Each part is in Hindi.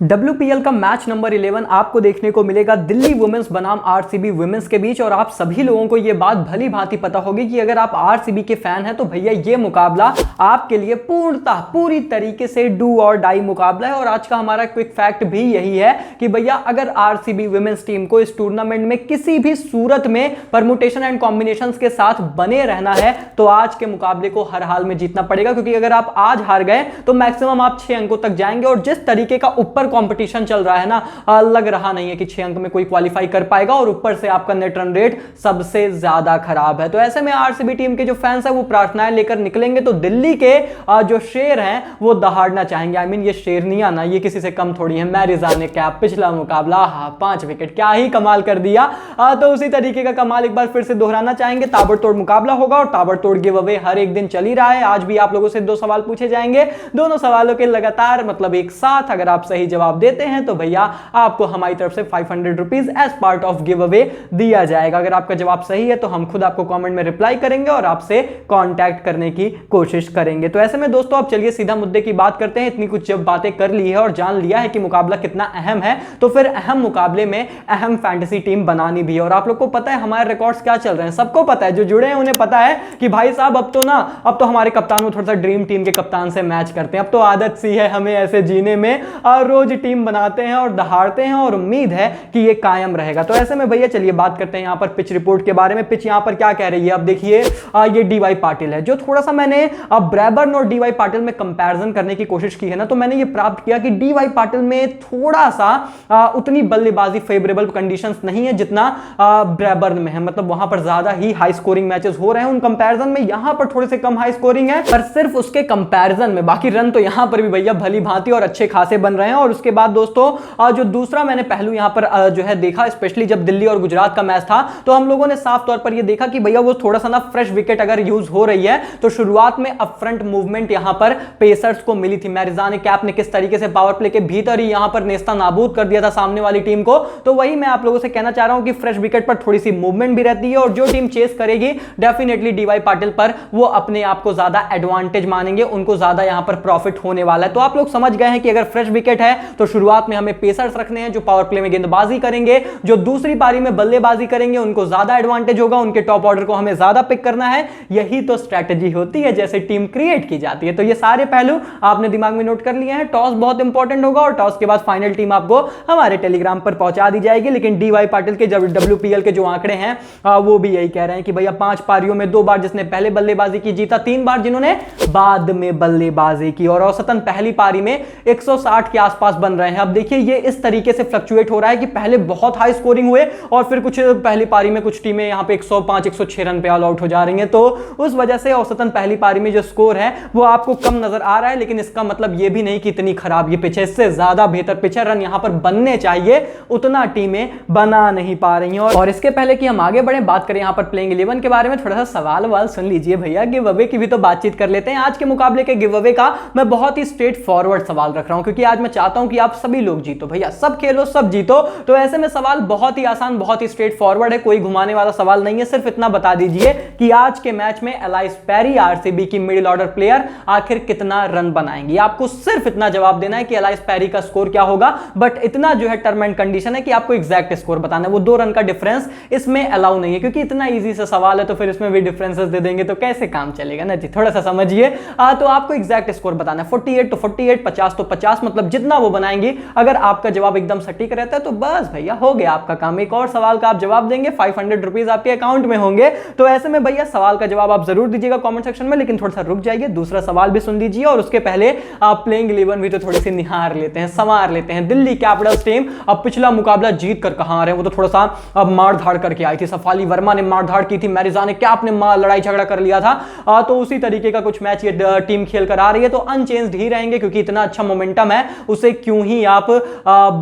WPL का मैच नंबर 11 आपको देखने को मिलेगा दिल्ली वुमेन्स बनाम आरसीबी वुमेन्स के बीच। और आप सभी लोगों को यह बात भली भांति पता होगी कि अगर आप आरसीबी के फैन हैं तो भैया ये मुकाबला आपके लिए पूर्णतः पूरी तरीके से डू और डाई मुकाबला है। और आज का हमारा क्विक फैक्ट भी यही है कि भैया अगर आरसीबी वुमेन्स टीम को इस टूर्नामेंट में किसी भी सूरत में परमुटेशन एंड कॉम्बिनेशंस के साथ बने रहना है तो आज के मुकाबले को हर हाल में जीतना पड़ेगा, क्योंकि अगर आप आज हार गए तो मैक्सिमम आप 6 अंकों तक जाएंगे। और जिस तरीके का ऊपर कंपटीशन चल रहा है ना, लग रहा नहीं है कि 6 अंक में कोई क्वालिफाई कर पाएगा। और ऊपर से आपका नेट रन रेट सबसे ज्यादा खराब है। तो ऐसे में आरसीबी टीम के जो फैंस हैं वो प्रार्थनाएं लेकर निकलेंगे तो दिल्ली के जो शेर हैं वो दहाड़ना चाहेंगे। आई मीन ये शेरनियां ना, ये किसी से कम थोड़ी है। मैरिजा ने क्या पिछला मुकाबला 5 विकेट क्या ही कमाल कर दिया। तो उसी तरीके का कमाल एक बार फिर से दोहराना चाहेंगे। ताबड़तोड़ मुकाबला होगा और ताबड़तोड़ गिव अवे हर एक दिन चल ही रहा है। आज भी आप लोगों से 2 सवाल पूछे जाएंगे, दोनों सवालों के लगातार मतलब एक साथ अगर आप सही जवाब देते हैं तो भैया आपको हमारी तरफ से 500 rupees as part of giveaway दिया जाएगा। अगर आपका जवाब सही है तो हम खुद आपको कमेंट में रिप्लाई करेंगे और आपसे कांटेक्ट करने की कोशिश करेंगे। तो ऐसे में दोस्तों अब चलिए सीधा मुद्दे की बात करते हैं। इतनी कुछ जब बातें कर ली है और जान लिया है कि मुकाबला कितना अहम है तो फिर अहम मुकाबले में अहम फैंटेसी टीम बनानी भी है। और आप लोग को पता है हमारे रिकॉर्ड्स क्या चल रहे हैं, सबको पता है, जो जुड़े हैं उन्हें पता है कि भाई साहब अब तो हमारे कप्तान को थोड़ा सा ड्रीम टीम के कप्तान से मैच करते हैं। अब तो आदत सी है हमें ऐसे जीने में, रोज टीम बनाते हैं और दहाड़ते हैं और उम्मीद है कि ये कायम रहेगा। तो ऐसे में भैया चलिए बात करते हैं यहां पर पिच रिपोर्ट के बारे में। पिच यहां पर क्या कह रही है, अब देखिए ये डीवाई पाटिल है। जो थोड़ा सा मैंने ब्रैबर्न और डीवाई पाटिल में कंपैरिजन करने की कोशिश की है ना, तो मैंने ये प्राप्त किया कि डीवाई पाटिल में थोड़ा सा उतनी बल्लेबाजी फेवरेबल कंडीशंस नहीं है जितना ब्रैबर्न में है। मतलब वहां पर ज्यादा ही हाई स्कोरिंग मैचेस हो रहे हैं, उन कंपैरिजन में यहां पर थोड़े से कम हाई स्कोरिंग है, पर सिर्फ उसके कंपैरिजन में। बाकी रन तो यहां पर भी भैया भली भांति और अच्छे खासे बन रहे हैं। और उसके बाद दोस्तों जो दूसरा मैंने पहलू यहां पर जो है देखा, स्पेशली जब दिल्ली और गुजरात का मैच था तो हम लोगों ने साफ तौर पर यह देखा कि भैया वो थोड़ा सा ना फ्रेश विकेट अगर यूज हो रही है तो शुरुआत में अप फ्रंट मूवमेंट यहां पर पेसर्स को मिली थी। मैरिजा ने कैप ने किस तरीके से पावर प्ले के भीतर ही यहां पर नेस्ता नाबूद कर दिया था सामने वाली टीम को। तो वही मैं आप लोगों से कहना चाह रहा हूं कि फ्रेश विकेट पर थोड़ी सी मूवमेंट भी रहती है और जो टीम चेस करेगी डेफिनेटली डीवाई पाटिल पर वो अपने आप को ज्यादा एडवांटेज मानेंगे, उनको ज्यादा यहां पर प्रॉफिट होने वाला है। तो आप लोग समझ गए हैं कि अगर फ्रेश विकेट है तो शुरुआत में हमें पेसर्स रखने हैं जो पावर प्ले में गेंदबाजी करेंगे, जो दूसरी पारी में बल्लेबाजी करेंगे उनको ज्यादा एडवांटेज होगा, उनके टॉप ऑर्डर को हमें ज्यादा पिक करना है। यही तो स्ट्रैटेजी होती है जैसे टीम क्रिएट की जाती है। तो ये सारे पहलू आपने दिमाग में नोट कर लिए हैं। टॉस बहुत इंपॉर्टेंट होगा और टॉस के बाद फाइनल टीम आपको हमारे टेलीग्राम पर पहुंचा दी जाएगी। लेकिन डीवाई पाटिल के जब WPL के जो आंकड़े हैं वो भी यही कह रहे हैं कि भैया 5 पारियों में 2 बार जिसने पहले बल्लेबाजी की जीता, 3 बार जिन्होंने बाद में बल्लेबाजी की। और औसतन पहली पारी में 160 के आसपास बन रहे हैं। अब देखिए ये इस तरीके से फ्लक्चुएट हो रहा है कि पहले बहुत हाई स्कोरिंग हुए और फिर कुछ पहली पारी में कुछ टीमें यहां पे 105 106 रन पे ऑल आउट हो जा रही हैं। तो उस वजह से औसतन पहली पारी में जो स्कोर है वो आपको कम नजर आ रहा है, लेकिन इसका मतलब ये भी नहीं कि इतनी खराब ये पिच है। इससे ज्यादा बेहतर पिच है, रन यहां पर बनने चाहिए, उतना टीमें बना नहीं पा रही हैं। और इसके पहले कि हम आगे बढ़े बात करें यहां पर प्लेइंग 11 के बारे में, थोड़ा सा सवाल सुन लीजिए भैया। गिव अवे की भी तो बातचीत कर लेते हैं। आज के मुकाबले के गिव अवे का मैं बहुत ही स्ट्रेट फॉरवर्ड सवाल रख रहा हूं, क्योंकि आज मैं चाहता हूं कि आप सभी लोग जीतो भैया, सब खेलो सब जीतो। तो ऐसे में सवाल बहुत ही आसान बहुत ही स्ट्रेट फॉरवर्ड है, कोई घुमाने वाला सवाल नहीं है। सिर्फ इतना बता दीजिए कि आज के मैच में एलाइस पेरी आरसीबी की मिडिल ऑर्डर प्लेयर आखिर कितना रन बनाएंगी। आपको सिर्फ इतना जवाब देना है कि एलाइस पेरी का स्कोर क्या होगा। बट इतना जो है टर्म एंड कंडीशन है कि आपको एग्जैक्ट स्कोर बताना है। वो 2 रन का डिफरेंस इसमें अलाउ नहीं है, क्योंकि इतना इजी सा सवाल है तो फिर इसमें भी डिफरेंसेस दे देंगे तो कैसे काम चलेगा ना जी। थोड़ा सा समझिए। तो आपको एग्जैक्ट स्कोर बताना है। 48 तो 48, 50 तो 50, मतलब जितना वो बनाएंगी। अगर आपका जवाब एकदम सटीक रहता है तो बस भैया हो गया आपका काम। एक और सवाल का आप जवाब देंगे, 500 रुपीज आपके अकाउंट में होंगे। तो ऐसे में भैया सवाल का जवाब आप जरूर दीजिएगा कमेंट सेक्शन में, लेकिन थोड़ा सा रुक जाइए, दूसरा सवाल भी सुन लीजिए। और उसके पहले आप प्लेइंग 11 भी तो थोड़ी सी निहार लेते हैं, संवार लेते हैं। दिल्ली कैपिटल्स टीम अब पिछला मुकाबला जीत कर कहां आ रहे हैं, वो तो थोड़ा सा अब मार धाड़ करके आई थी। सफाली वर्मा ने मार धाड़ की थी, मैरिजा ने क्या आपने लड़ाई झगड़ा कर लिया था। तो उसी तरीके का कुछ मैच ये टीम खेल कर आ रही है। तो अनचेंज्ड ही रहेंगे, क्योंकि इतना अच्छा मोमेंटम है, उसे क्यों ही आप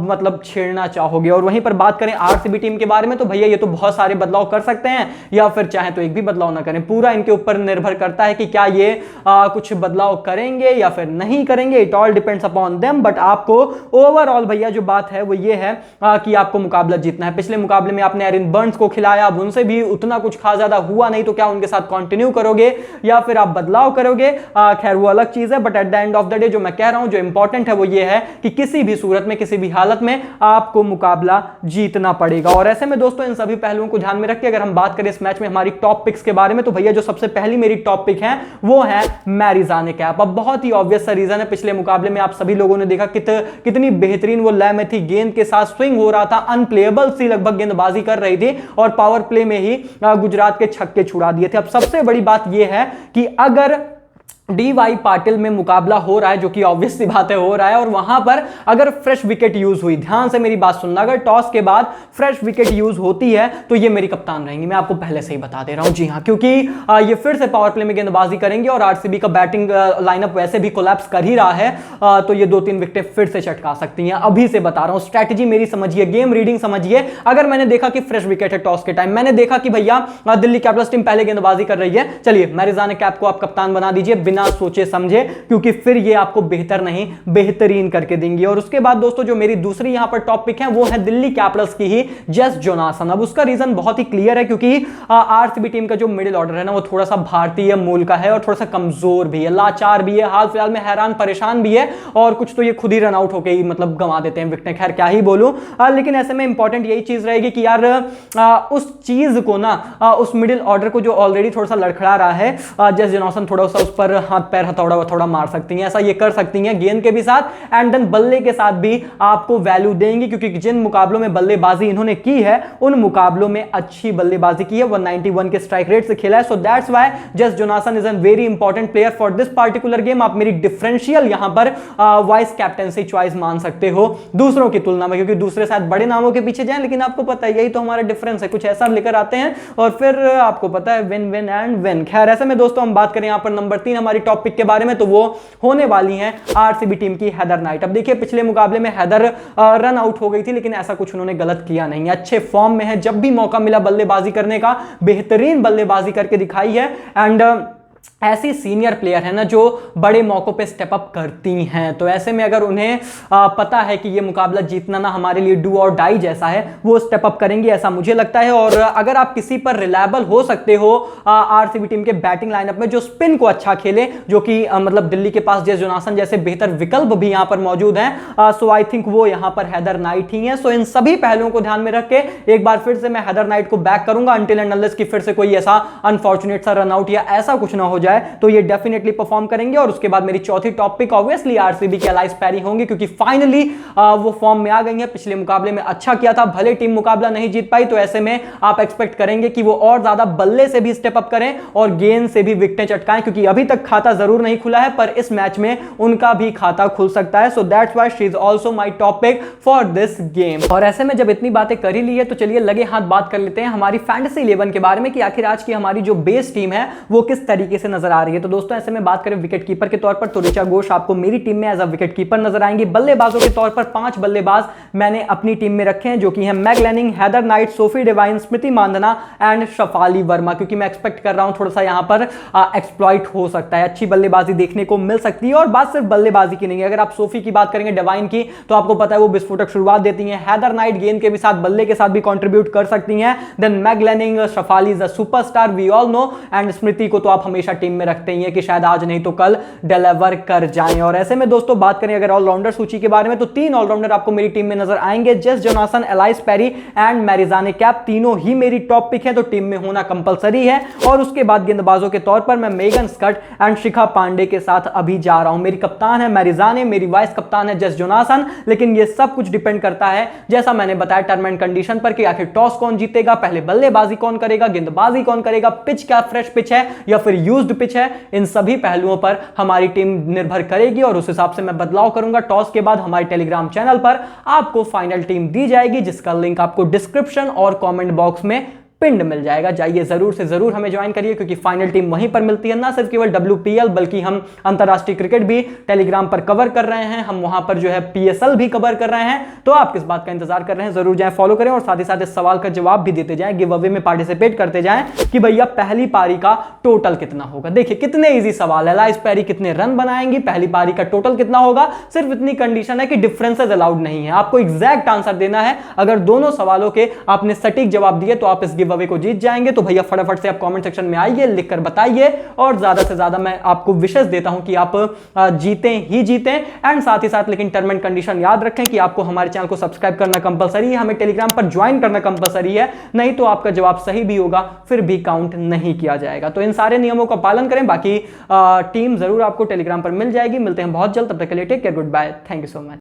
मतलब छेड़ना चाहोगे। और वहीं पर बात करें आरसीबी टीम के बारे में तो भैया ये तो बहुत सारे बदलाव कर सकते हैं या फिर चाहे तो एक भी बदलाव ना करें। पूरा इनके ऊपर निर्भर करता है कि क्या ये कुछ बदलाव करेंगे या फिर नहीं करेंगे। It all depends upon them. But आपको ओवरऑल भैया जो बात है वो ये है कि आपको मुकाबला जीतना है। पिछले मुकाबले में आपने एरिन बर्न्स को खिलाया, अब उनसे भी उतना कुछ खास ज्यादा हुआ नहीं, तो क्या उनके साथ कंटिन्यू करोगे या फिर आप बदलाव करोगे, खैर वो अलग चीज है। But at the end of the day जो मैं कह रहा हूं जो इंपॉर्टेंट है वो ये है कि कि किसी भी सूरत में, किसी भी हालत में आपको मुकाबला जीतना पड़ेगा। और ऐसे में दोस्तों इन सभी पहलुओं को ध्यान में रख के अगर हम बात करें इस मैच में हमारी टॉप पिक्स के बारे में, तो भैया जो सबसे पहली मेरी टॉप पिक है वो है मैरिजाने कैप। अब बहुत ही ऑब्वियस सा रीजन है, पिछले मुकाबले में आप सभी लोगों ने देखा कितनी बेहतरीन वो लय में थी, गेंद के साथ स्विंग हो रहा था, अनप्लेएबल सी लगभग गेंदबाजी कर रही थी और पावर प्ले में ही गुजरात के छक्के छुड़ा दिए थे। अब सबसे बड़ी बात यह है कि अगर डी.वाई. पाटिल में मुकाबला हो रहा है, जो कि ऑब्वियस सी बात है हो रहा है, और वहां पर अगर फ्रेश विकेट यूज हुई, ध्यान से मेरी बात सुनना, अगर टॉस के बाद फ्रेश विकेट यूज होती है तो ये मेरी कप्तान रहेंगी, मैं आपको पहले से ही बता दे रहा हूं। जी हां, क्योंकि ये फिर से पावर प्ले में गेंदबाजी करेंगे और आरसीबी का बैटिंग लाइनअप वैसे भी कोलैप्स कर ही रहा है, तो ये 2-3 विकेट फिर से चटका सकती हैं। अभी से बता रहा हूं, स्ट्रैटेजी मेरी समझिए, गेम रीडिंग समझिए। अगर मैंने देखा कि फ्रेश विकेट है टॉस के टाइम, मैंने देखा कि भैया दिल्ली कैपिटल्स टीम पहले गेंदबाजी कर रही है, चलिए मैरिजाने कैप को आप कप्तान बना दीजिए बिना सोचे समझे, क्योंकि फिर ये आपको बेहतर नहीं बेहतरीन करके देंगी। और उसके बाद दोस्तों जो मेरी दूसरी यहां पर टॉप पिक है वो है दिल्ली कैपिटल्स की ही जेस जोनासन। अब उसका रीजन बहुत ही क्लियर है, क्योंकि आरसीबी टीम का जो मिडिल ऑर्डर है ना वो थोड़ा सा भारतीय मूल का है और थोड़ा सा कमजोर भी है, लाचार भी है, हाल फिलहाल में हैरान परेशान भी है, और कुछ तो ये खुद ही रन आउट होकर ही मतलब गंवा देते हैं विकेट। खैर क्या ही बोलूं, लेकिन ऐसे में इंपॉर्टेंट यही चीज रहेगी कि यार उस चीज को ना, उस मिडिल ऑर्डर को जो ऑलरेडी थोड़ा सा लड़खड़ा रहा है, जेस जोनासन थोड़ा सा उस पर हाथ पैर थोड़ा मार सकती हैं, ऐसा ये कर सकती हैं गेंद के भी साथ एंड देन बल्ले के साथ भी आपको वैल्यू देंगी, क्योंकि जिन मुकाबलों में बल्लेबाजी इन्होंने की है उन मुकाबलों में अच्छी बल्लेबाजी की है, 191 के स्ट्राइक रेट से खेला है। So that's why Jess Jonassen is an very important player for this particular game. आप मेरी डिफरेंशियल यहां पर वाइस कैप्टेंसी चॉइस मान सकते हो दूसरों की तुलना में, क्योंकि दूसरे शायद बड़े नामों के पीछे जाएं, लेकिन आपको पता है यही तो हमारा डिफरेंस है, कुछ ऐसा लेकर आते हैं और फिर आपको पता है विन विन एंड विन। खैर ऐसे में दोस्तों हम बात करें यहां पर नंबर 3 हमारी टॉप पिक के बारे में, तो वो होने वाली हैं आरसीबी टीम की हेदर नाइट। अब देखिए पिछले मुकाबले में हेदर रन आउट हो गई थी, लेकिन ऐसा कुछ उन्होंने गलत किया नहीं है, अच्छे फॉर्म में है, जब भी मौका मिला बल्लेबाजी करने का बेहतरीन बल्लेबाजी करके दिखाई है। एंड ऐसी सीनियर प्लेयर है ना जो बड़े मौकों पे स्टेप अप करती हैं, तो ऐसे में अगर उन्हें पता है कि ये मुकाबला जीतना ना हमारे लिए डू और डाई जैसा है, वो स्टेप अप करेंगी ऐसा मुझे लगता है। और अगर आप किसी पर रिलायबल हो सकते हो आरसीबी टीम के बैटिंग लाइनअप में जो स्पिन को अच्छा खेले, जो कि मतलब दिल्ली के पास जेस जोनासन जैसे बेहतर विकल्प भी यहां पर मौजूद हैं, सो आई थिंक वो यहां पर हेदर नाइट ही है। सो इन सभी पहलुओं को ध्यान में रख के एक बार फिर से मैं हेदर नाइट को बैक करूंगा अंटिल एंड अनलेस कि फिर से कोई ऐसा अनफॉर्चुनेट सा रन आउट या ऐसा कुछ ना हो जाए, तो ये डेफिनेटली परफॉर्म करेंगे। और उसके बाद मेरी चौथी टॉप पिक ऑब्वियसली आरसीबी की एलाइस पैरी होंगी, क्योंकि फाइनली वो फॉर्म में आ गई है, पिछले मुकाबले में अच्छा किया था, भले टीम मुकाबला नहीं जीत पाई, तो ऐसे में आप एक्सपेक्ट करेंगे कि वो और ज्यादा बल्ले से भी स्टेप अप करें और गेंद से भी विकेटें चटकाएं, क्योंकि अभी तक खाता जरूर नहीं खुला है पर इस मैच में उनका भी खाता खुल सकता है। So that's why she is also my top pick for this game. और ऐसे में जब इतनी बातें कर ही ली है तो चलिए लगे हाथ बात कर लेते हैं हमारी फैंटेसी 11 के बारे में, कि आखिर आज की हमारी जो बेस टीम है वो किस तरीके से नजर आ रही है। तो दोस्तों ऐसे में बात करें विकेट कीपर के तौर पर, तो ऋचा घोष आपको मेरी टीम में एज अ विकेट कीपर नजर आएंगे। बल्लेबाजों के तौर पर 5 बल्लेबाज मैंने अपनी टीम में रखे हैं, जो कि हैं mag Lanning, Heather night, Sophie Devine, Smriti Mandhana and Shafali Verma, क्योंकि मैं एक्सपेक्ट कर रहा हूं थोड़ा सा यहां पर एक्सप्लॉइट हो सकता है, अच्छी बल्लेबाजी देखने को मिल सकती है। और बात सिर्फ बल्लेबाजी की नहीं है, अगर आप सोफी की बात करेंगे, डिवाइन की, तो आपको पता है वो विस्फोटक शुरुआत देती हैं। हेदर नाइट गेंद के भी साथ बल्ले के साथ भी कंट्रीब्यूट कर सकती हैं। Then Meg Lanning, Shafali is a superstar we all know, and Smriti को तो आप हमेशा टीम में रखते ही हैं कि शायद आज नहीं तो कल डिलीवर कर जाएं। और ऐसे में दोस्तों बात करें अगर ऑलराउंडर सूची के बारे में, तो 3 ऑलराउंडर आपको मेरी टीम में नजर आएंगे, Jess Jonassen, Alyssa Perry and Marizanne Kapp, तीनों ही मेरी टॉप पिक है, तो टीम में होना कंपलसरी है। और उसके बाद गेंदबाजों के तौर पर मैं Megan Schutt and Shikha Pandey के साथ अभी जा रहा हूं। मेरी कप्तान है मैरिजाने, मेरी वाइस कप्तान है जेस जोनासन, लेकिन ये सब कुछ डिपेंड करता है जैसा मैंने बताया टर्म एंड कंडीशन पर, कि आखिर टॉस कौन जीतेगा, पहले बल्लेबाजी कौन करेगा, गेंदबाजी कौन करेगा, पिच क्या फ्रेश पिच है या फिर यूज्ड पिच है, इन सभी पहलुओं पर हमारी टीम निर्भर करेगी और उस हिसाब से मैं बदलाव करूंगा। टॉस के बाद हमारे टेलीग्राम चैनल पर आपको फाइनल टीम दी जाएगी, जिसका लिंक आपको डिस्क्रिप्शन और कमेंट बॉक्स में पिंड मिल जाएगा। जाइए जरूर से जरूर हमें ज्वाइन करिए, क्योंकि फाइनल टीम वहीं पर मिलती है। ना सिर्फ केवल WPL बल्कि हम अंतरराष्ट्रीय क्रिकेट भी टेलीग्राम पर कवर कर रहे हैं, हम वहां पर जो है PSL भी कवर कर रहे हैं। तो आप किस बात का इंतजार कर रहे हैं, जरूर जाएं फॉलो करें और साथ ही साथ इस सवाल का जवाब भी देते जाएं, गिव अवे में पार्टिसिपेट करते जाएं कि भैया पहली पारी का टोटल कितना होगा। देखिए कितने ईजी सवाल है, एलाइस पैरी कितने रन बनाएंगी, पहली पारी का टोटल कितना होगा, सिर्फ इतनी कंडीशन है कि डिफरेंसेस अलाउड नहीं है, आपको एग्जैक्ट आंसर देना है। अगर दोनों सवालों के आपने सटीक जवाब दिए तो आप इस गिव गिव अवे को जीत जाएंगे। तो भैया फटाफट से आप कमेंट सेक्शन में आइए, लिखकर बताइए और ज्यादा से ज्यादा मैं आपको विशेष देता हूं कि आप जीतें ही जीतें। एंड साथ ही साथ लेकिन टर्म एंड कंडीशन याद रखें कि आपको हमारे चैनल को सब्सक्राइब करना कंपलसरी है, हमें टेलीग्राम पर ज्वाइन करना कंपलसरी है, नहीं तो आपका जवाब सही भी होगा फिर भी काउंट नहीं किया जाएगा। तो इन सारे नियमों का पालन करें, बाकी टीम जरूर आपको टेलीग्राम पर मिल जाएगी। मिलते हैं बहुत जल्द, तब तक के लिए take care, goodbye, thank you so much.